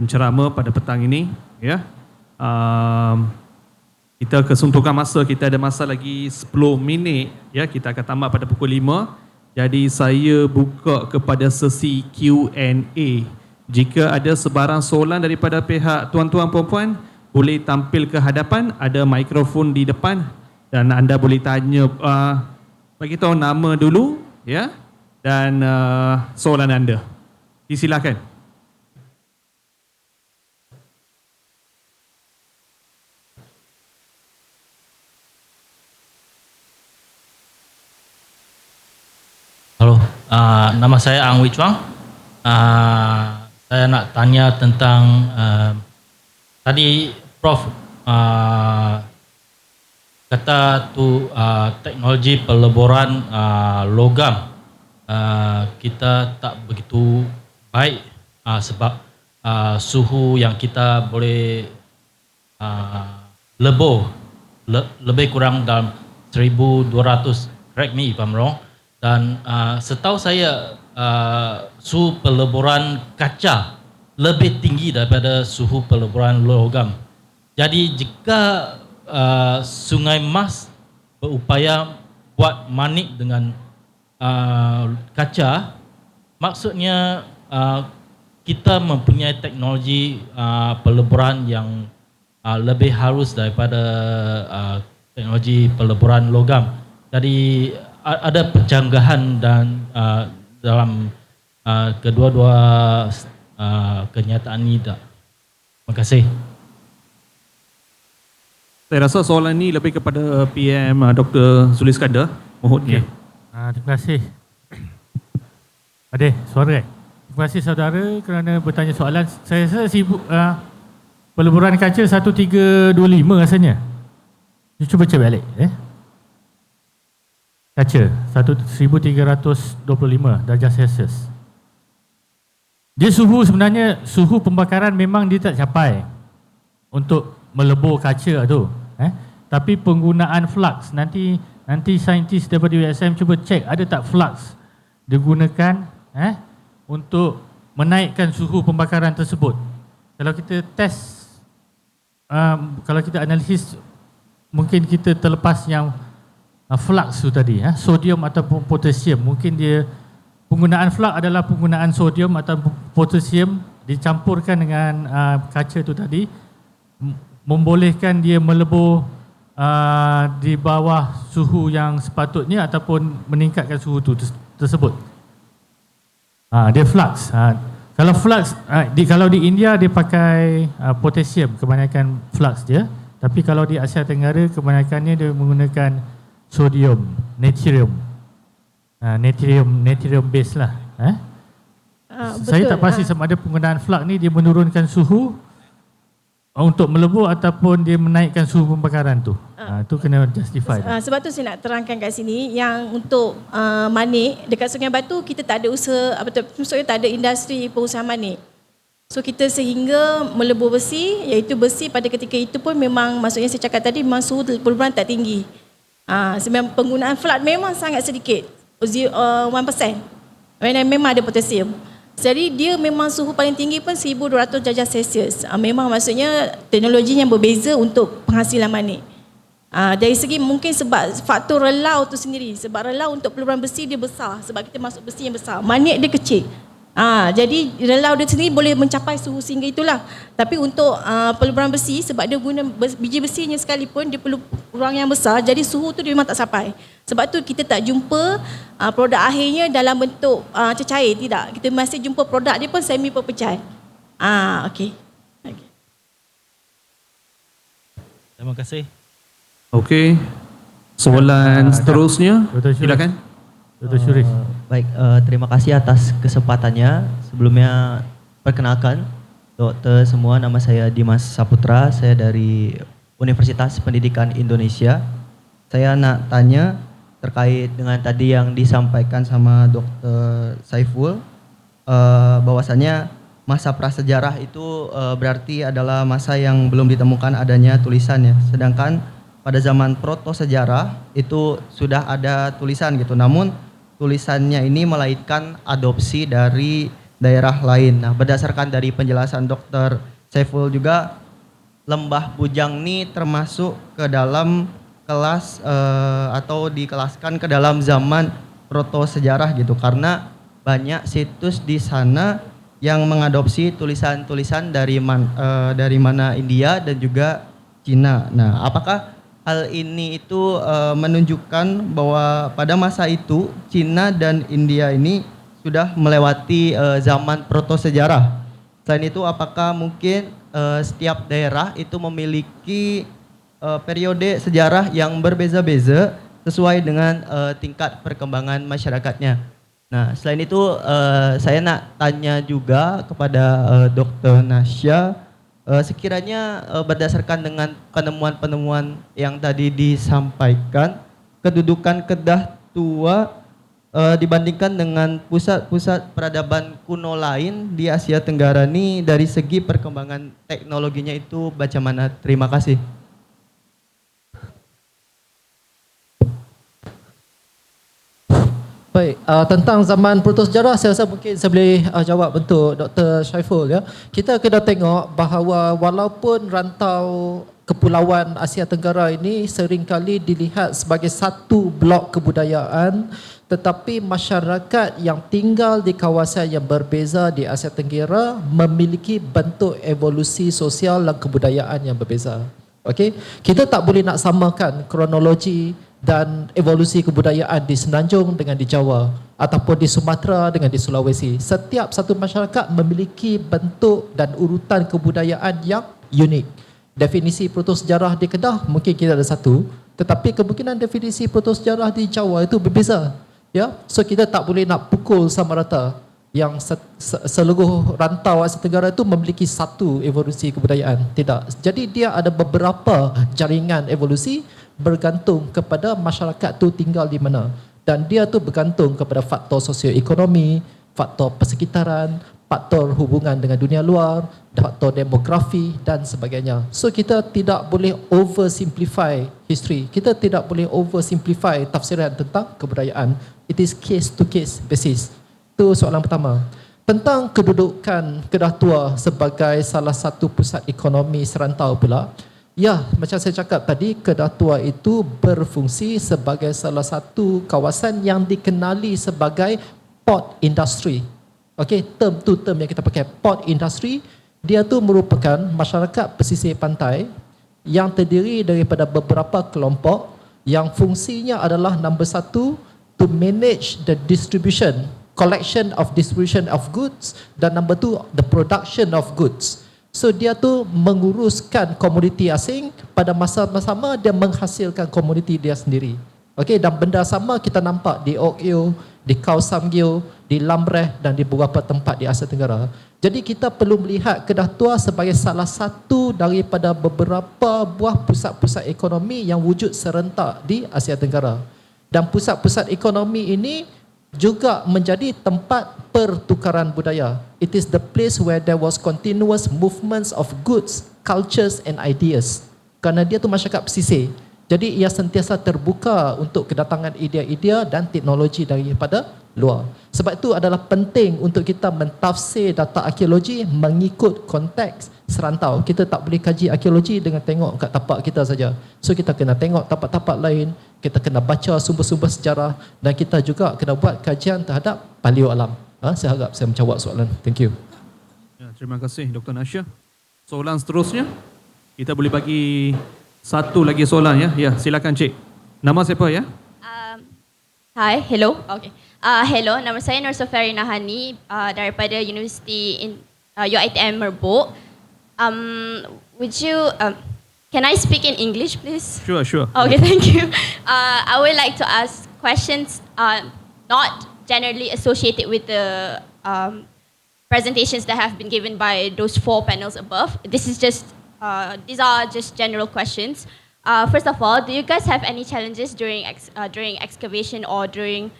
pencerama pada petang ini. Ya, kita kesuntukan masa, kita ada masa lagi 10 minit. Ya, kita akan tamat pada pukul 5. Jadi saya buka kepada sesi Q&A. Jika ada sebarang soalan daripada pihak tuan-tuan puan-puan, boleh tampil ke hadapan, ada mikrofon di depan dan anda boleh tanya, bagi tahu nama dulu, ya, dan soalan anda. Disilakan. Halo, nama saya Ang Wee Chuang. Saya nak tanya tentang tadi Prof kata tu teknologi peleburan logam kita tak begitu baik sebab suhu yang kita boleh lebih kurang dalam 1200, correct me if I'm wrong. Dan setahu saya suhu peleburan kaca lebih tinggi daripada suhu peleburan logam. Jadi jika Sungai Mas berupaya buat manik dengan kaca, maksudnya kita mempunyai teknologi peleburan yang lebih halus daripada teknologi peleburan logam. Jadi ada pencanggahan dan dalam kedua-dua kenyataan ini tak? Terima kasih. Saya rasa soalan ini lebih kepada PM Dr. Zul Iskandar. Mohon. Okay. Terima kasih. Ada suara. Terima kasih saudara kerana bertanya soalan. Saya rasa sibuk peleburan kaca 1325 rasanya. Cuba baca balik. Kaca 1325 darjah Celsius. Dia sebenarnya suhu pembakaran memang dia tak capai untuk melebur kaca tu. Tapi penggunaan flux, nanti saintis daripada USM cuba cek ada tak flux digunakan untuk menaikkan suhu pembakaran tersebut. Kalau kita test, kalau kita analisis, mungkin kita terlepas yang flux tu tadi, sodium ataupun potasium. Mungkin dia penggunaan flux adalah penggunaan sodium atau potasium dicampurkan dengan kaca tu tadi, membolehkan dia melebur di bawah suhu yang sepatutnya ataupun meningkatkan suhu tu tersebut. Dia flux. Kalau flux, kalau di India dia pakai potasium, kebanyakan flux dia. Tapi kalau di Asia Tenggara kebanyakannya dia menggunakan sodium, natrium. Natrium base lah. Saya tak pasti sama ada penggunaan flux ni dia menurunkan suhu untuk melebur ataupun dia menaikkan suhu pembakaran tu. Tu kena justify. Sebab tu saya nak terangkan kat sini yang untuk manik dekat Sungai Batu kita tak ada usaha, maksudnya tak ada industri pengusaha manik. So kita sehingga melebur besi, iaitu besi pada ketika itu pun memang, maksudnya saya cakap tadi memang suhu peleburan tak tinggi. Sebenarnya penggunaan flux memang sangat sedikit, 1%. Memang ada potasium. Jadi dia memang suhu paling tinggi pun 1200 darjah Celsius. Memang maksudnya teknologinya berbeza untuk penghasilan manik. Dari segi mungkin sebab faktor relau tu sendiri. Sebab relau untuk peleburan besi dia besar. Sebab kita masuk besi yang besar. Manik dia kecil. Jadi relau dia sendiri boleh mencapai suhu sehingga itulah. Tapi untuk peleburan besi, sebab dia guna biji besinya sekalipun dia perlu ruang yang besar, jadi suhu tu dia memang tak sampai. Sebab tu kita tak jumpa produk akhirnya dalam bentuk cecair, tidak. Kita masih jumpa produk dia pun semi perpecahan. Okey. Terima kasih. Okey. Soalan seterusnya, silakan. Dr. Syurif. Baik, terima kasih atas kesempatannya. Sebelumnya perkenalkan doktor semua, nama saya Dimas Saputra, saya dari Universitas Pendidikan Indonesia. Saya nak tanya terkait dengan tadi yang disampaikan sama Dr. Saiful, bahwasanya masa prasejarah itu berarti adalah masa yang belum ditemukan adanya tulisannya. Sedangkan pada zaman proto sejarah itu sudah ada tulisan gitu. Namun tulisannya ini melainkan adopsi dari daerah lain. Nah, berdasarkan dari penjelasan Dr. Saiful juga, Lembah Bujang ini termasuk ke dalam kelas atau dikelaskan ke dalam zaman proto sejarah gitu, karena banyak situs di sana yang mengadopsi tulisan-tulisan dari mana India dan juga Cina. Nah, apakah hal ini itu menunjukkan bahwa pada masa itu Cina dan India ini sudah melewati zaman proto sejarah? Selain itu, apakah mungkin setiap daerah itu memiliki periode sejarah yang berbeza-beza sesuai dengan tingkat perkembangan masyarakatnya? Nah, selain itu saya nak tanya juga kepada Dr. Nasya, sekiranya berdasarkan dengan penemuan-penemuan yang tadi disampaikan, kedudukan Kedah Tua dibandingkan dengan pusat-pusat peradaban kuno lain di Asia Tenggara ini dari segi perkembangan teknologinya itu macam mana? Terima kasih. Baik, tentang zaman protosejarah saya rasa mungkin saya boleh jawab untuk Dr. Syaiful ya. Kita kena tengok bahawa walaupun rantau kepulauan Asia Tenggara ini seringkali dilihat sebagai satu blok kebudayaan, tetapi masyarakat yang tinggal di kawasan yang berbeza di Asia Tenggara memiliki bentuk evolusi sosial dan kebudayaan yang berbeza. Okey, kita tak boleh nak samakan kronologi dan evolusi kebudayaan di Semenanjung dengan di Jawa ataupun di Sumatera dengan di Sulawesi. Setiap satu masyarakat memiliki bentuk dan urutan kebudayaan yang unik. Definisi protosejarah di Kedah mungkin kita ada satu, tetapi kemungkinan definisi protosejarah di Jawa itu berbeza. Ya, so kita tak boleh nak pukul sama rata yang seluruh rantau Asia Tenggara itu memiliki satu evolusi kebudayaan. Tidak. Jadi dia ada beberapa jaringan evolusi bergantung kepada masyarakat tu tinggal di mana, dan dia tu bergantung kepada faktor sosioekonomi, faktor persekitaran, faktor hubungan dengan dunia luar, faktor demografi dan sebagainya. So kita tidak boleh oversimplify history. Kita tidak boleh oversimplify tafsiran tentang kebudayaan. It is case to case basis. Itu soalan pertama. Tentang kedudukan Kedah Tua sebagai salah satu pusat ekonomi serantau pula. Ya, macam saya cakap tadi, Kedah Tua itu berfungsi sebagai salah satu kawasan yang dikenali sebagai port industry. Okey, term yang kita pakai, port industry, dia tu merupakan masyarakat pesisir pantai yang terdiri daripada beberapa kelompok yang fungsinya adalah number satu, to manage the distribution, collection of distribution of goods, dan number two, the production of goods. So dia tu menguruskan komoditi asing, pada masa sama dia menghasilkan komoditi dia sendiri. Okey, dan benda sama kita nampak di Oak Eo, di Khao Samgyo, di Lamreh dan di beberapa tempat di Asia Tenggara. Jadi kita perlu melihat Kedah Tua sebagai salah satu daripada beberapa buah pusat-pusat ekonomi yang wujud serentak di Asia Tenggara. Dan pusat-pusat ekonomi ini juga menjadi tempat pertukaran budaya. It is the place where there was continuous movements of goods, cultures and ideas. Kerana dia tu masyarakat pesisir. Jadi ia sentiasa terbuka untuk kedatangan idea-idea dan teknologi daripada luar. Sebab itu adalah penting untuk kita mentafsir data arkeologi mengikut konteks serantau. Kita tak boleh kaji arkeologi dengan tengok kat tapak kita saja. So kita kena tengok tapak-tapak lain, kita kena baca sumber-sumber sejarah, dan kita juga kena buat kajian terhadap paleo alam. Saya harap saya menjawab soalan. Thank you. Ya, terima kasih Dr. Nasya. Soalan seterusnya, kita boleh bagi satu lagi soalan ya. Ya, silakan Cik. Nama siapa ya? Hi, hello. Okay. Hello, nama saya Nur Sofari Nahani daripada Universiti UiTM Merbuk. Would you can I speak in English, please? Sure. Okay, thank you. I would like to ask questions not generally associated with the presentations that have been given by those four panels above. These are just general questions. First of all, do you guys have any challenges during excavation or during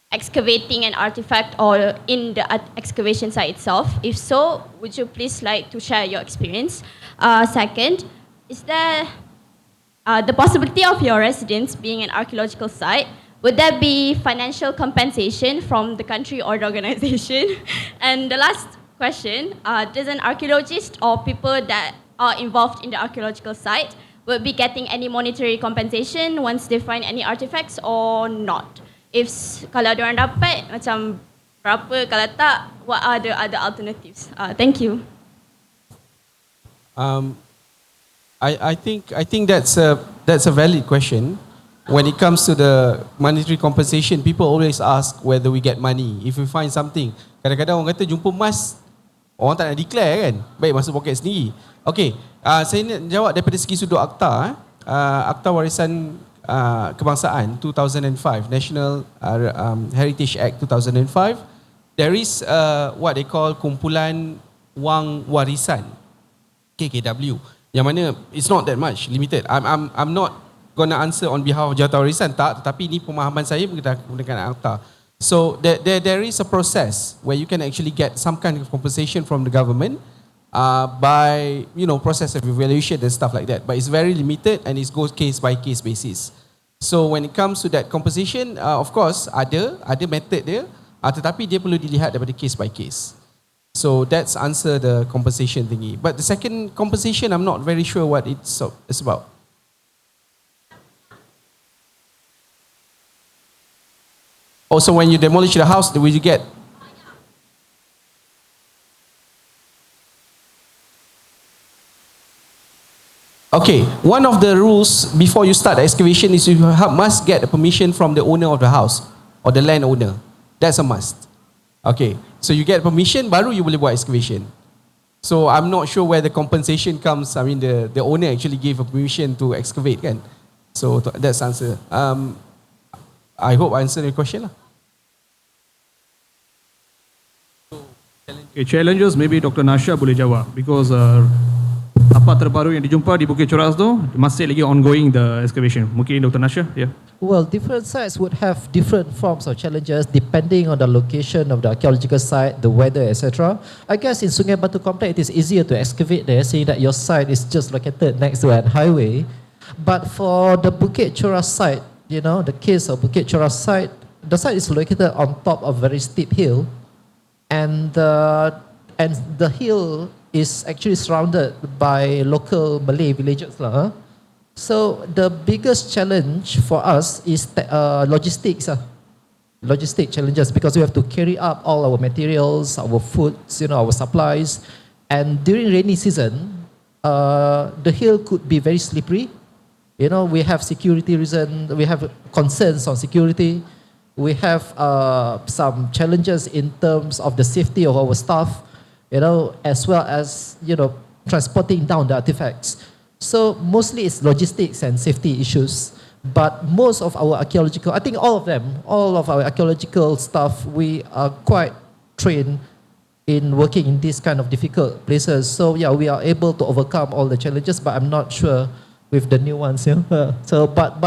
excavating an artifact or in the excavation site itself? If so, would you please like to share your experience? Second, is there the possibility of your residence being an archaeological site would there be financial compensation from the country or the organization? And the last question, does an archaeologist or people that are involved in the archaeological site will be getting any monetary compensation once they find any artifacts or not? If kalau diorang dapat, macam berapa? Kalau tak, what are the other alternatives? Thank you. I think that's a valid question. When it comes to the monetary compensation, people always ask whether we get money if we find something. Kadang-kadang orang kata jumpa emas, orang tak nak declare kan, baik masuk poket sendiri. Okay, saya nak jawab daripada segi sudut akta. Akta Warisan Kebangsaan 2005, National Heritage Act 2005. There is what they call kumpulan wang warisan, KKW, yang mana it's not that much, limited. I'm not gonna answer on behalf of Jawatan Warisan, tak, tetapi ini pemahaman saya menggunakan akta. So there is a process where you can actually get some kind of compensation from the government by process of evaluation and stuff like that. But it's very limited and it goes case by case basis. So when it comes to that compensation, of course ada method dia, tetapi dia perlu dilihat daripada case by case. So that's answer the compensation thingy. But the second compensation, I'm not very sure what it's about. Also, when you demolish the house, will you get? Okay, one of the rules before you start the excavation is you must get a permission from the owner of the house or the landowner. That's a must. Okay, so you get permission, baru you boleh buat excavation. So I'm not sure where the compensation comes. I mean, the owner actually gave a permission to excavate, kan? So that's answer. I hope I answered your question lah. Okay, challenges maybe Dr. Nasha boleh jawab because apa terbaru yang dijumpa di Bukit Coras tu masih lagi ongoing the excavation. Mungkin Dr. Nasha, yeah. Well, different sites would have different forms of challenges depending on the location of the archaeological site, the weather, etc. I guess in Sungai Batu Complex it is easier to excavate there, seeing that your site is just located next to an highway. But for the Bukit Coras site, the case of Bukit Coras site, the site is located on top of a very steep hill, and the hill is actually surrounded by local Malay villages lah. So the biggest challenge for us is logistics. Logistic challenges, because we have to carry up all our materials, our foods, our supplies, and during rainy season, the hill could be very slippery. We have security reason, we have concerns on security. We have some challenges in terms of the safety of our staff, as well as, transporting down the artifacts. So mostly it's logistics and safety issues. But most of our archaeological, I think all of our archaeological staff, we are quite trained in working in these kind of difficult places. So yeah, we are able to overcome all the challenges, but I'm not sure with the new ones. So, but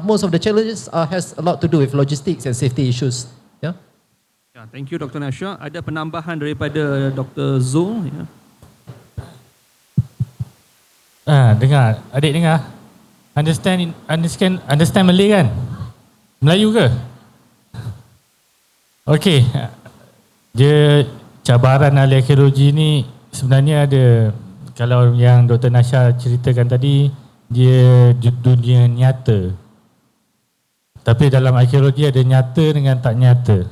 most of the challenges has a lot to do with logistics and safety issues. Yeah. Yeah, thank you Dr. Nasha. Ada penambahan daripada Dr. Zul. Yeah. Dengar, adik dengar. Understand Malay kan? Melayu ke? Okey. Dia cabaran ahli arkeologi ni sebenarnya ada, kalau yang Dr. Nasha ceritakan tadi, dia dunia nyata. Tapi dalam arkeologi ada nyata dengan tak nyata.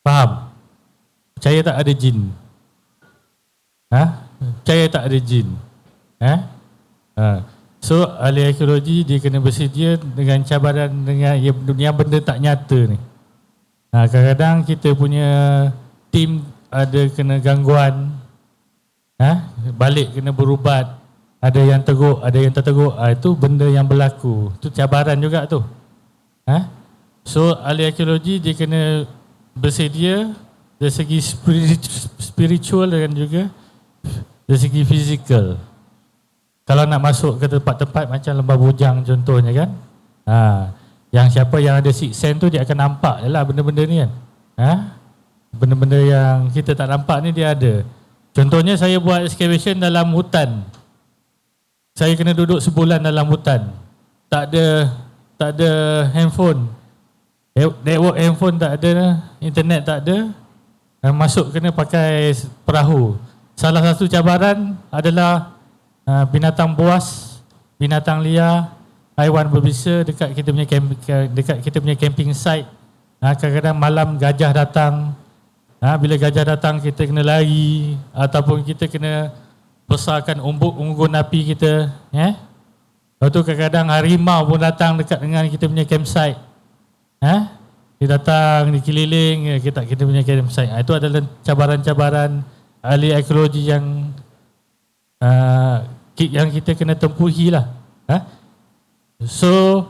Faham? Percaya tak ada jin? Percaya tak ada jin? So ahli arkeologi dia kena bersedia dengan cabaran dengan yang benda tak nyata ni. Kadang-kadang kita punya tim ada kena gangguan, balik kena berubat, ada yang teruk, ada yang tak teruk. Itu benda yang berlaku. Itu cabaran juga tu. So ahli arkeologi dia kena bersedia dari segi spiritual dan juga dari segi fizikal. Kalau nak masuk ke tempat-tempat macam Lembah Bujang contohnya kan, yang siapa yang ada sixth sense tu dia akan nampak je lah benda-benda ni kan. Benda-benda yang kita tak nampak ni dia ada. Contohnya saya buat excavation dalam hutan. Saya kena duduk sebulan dalam hutan. Tak ada tak ada handphone. Network handphone tak ada, internet tak ada. Masuk kena pakai perahu. Salah satu cabaran adalah binatang buas, binatang liar, haiwan berbisa dekat kita punya camping site. Kadang-kadang malam gajah datang. Bila gajah datang kita kena lari ataupun kita kena besarkan unggun api kita. Lepas tu kadang-kadang harimau pun datang dekat dengan kita punya campsite. Dia datang, dia keliling kita punya campsite. Itu adalah cabaran-cabaran ahli ekologi yang kita kena tempuhi lah. So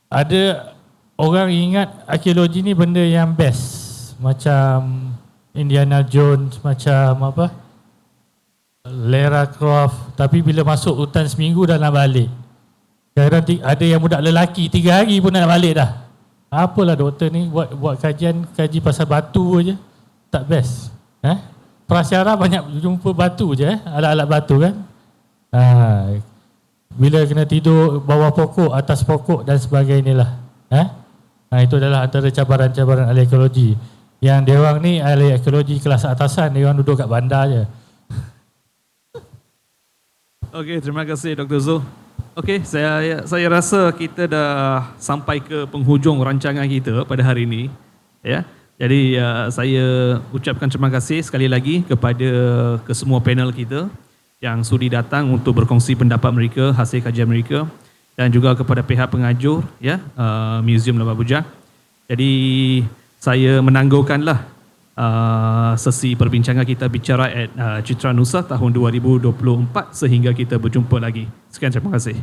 ada orang ingat arkeologi ni benda yang best, macam Indiana Jones, macam apa, Lara Croft. Tapi bila masuk hutan seminggu dah nak balik. Kadang-kadang ada yang budak lelaki 3 hari pun nak balik dah. Apalah doktor ni buat kaji pasal batu je, tak best. Prasyara banyak jumpa batu je, alat-alat batu kan. Bila kena tidur bawah pokok, atas pokok dan sebagainya lah. Itu adalah antara cabaran-cabaran ahli ekologi. Yang diorang ni ahli ekologi kelas atasan, diorang duduk kat bandar je. Okey, terima kasih Dr. Zul. Okey, saya rasa kita dah sampai ke penghujung rancangan kita pada hari ini. Ya. Jadi saya ucapkan terima kasih sekali lagi kepada kesemua panel kita yang sudi datang untuk berkongsi pendapat mereka, hasil kajian mereka, dan juga kepada pihak pengajur Museum Lembah Bujang. Jadi saya menangguhkanlah sesi perbincangan kita bicara at Citra Nusa tahun 2024 sehingga kita berjumpa lagi. Sekian, terima kasih.